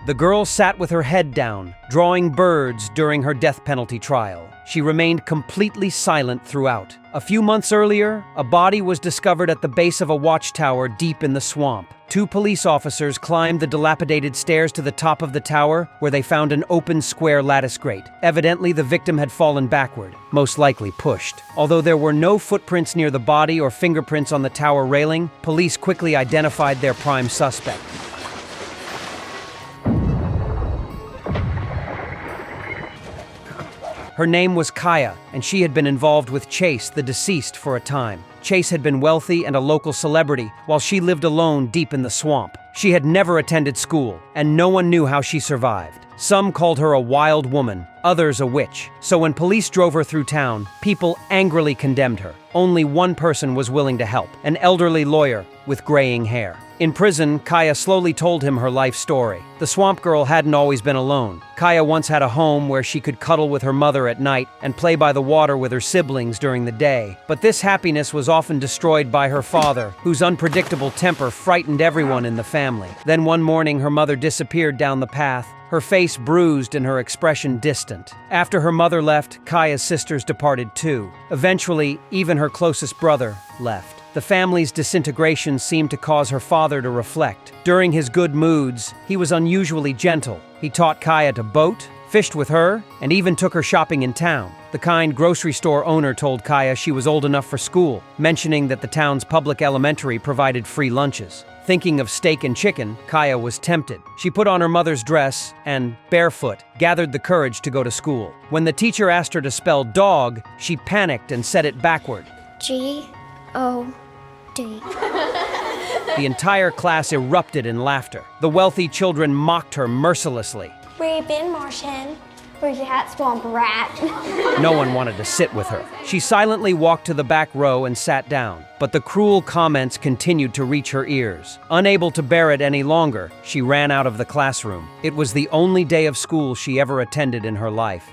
The girl sat with her head down, drawing birds during her death penalty trial. She remained completely silent throughout. A few months earlier, a body was discovered at the base of a watchtower deep in the swamp. 2 police officers climbed the dilapidated stairs to the top of the tower, where they found an open square lattice grate. Evidently, the victim had fallen backward, most likely pushed. Although there were no footprints near the body or fingerprints on the tower railing, police quickly identified their prime suspect. Her name was Kaya, and she had been involved with Chase, the deceased, for a time. Chase had been wealthy and a local celebrity, while she lived alone deep in the swamp. She had never attended school, and no one knew how she survived. Some called her a wild woman, others a witch. So when police drove her through town, people angrily condemned her. Only one person was willing to help, an elderly lawyer with graying hair. In prison, Kaya slowly told him her life story. The swamp girl hadn't always been alone. Kaya once had a home where she could cuddle with her mother at night and play by the water with her siblings during the day. But this happiness was often destroyed by her father, whose unpredictable temper frightened everyone in the family. Then one morning, her mother disappeared down the path, her face bruised and her expression distant. After her mother left, Kaya's sisters departed too. Eventually, even her closest brother left. The family's disintegration seemed to cause her father to reflect. During his good moods, he was unusually gentle. He taught Kaya to boat, fished with her, and even took her shopping in town. The kind grocery store owner told Kaya she was old enough for school, mentioning that the town's public elementary provided free lunches. Thinking of steak and chicken, Kaya was tempted. She put on her mother's dress and, barefoot, gathered the courage to go to school. When the teacher asked her to spell dog, she panicked and said it backward. G-O-D. The entire class erupted in laughter. The wealthy children mocked her mercilessly. Where you been, Martian? Where's your hat, swamp rat? No one wanted to sit with her. She silently walked to the back row and sat down. But the cruel comments continued to reach her ears. Unable to bear it any longer, she ran out of the classroom. It was the only day of school she ever attended in her life.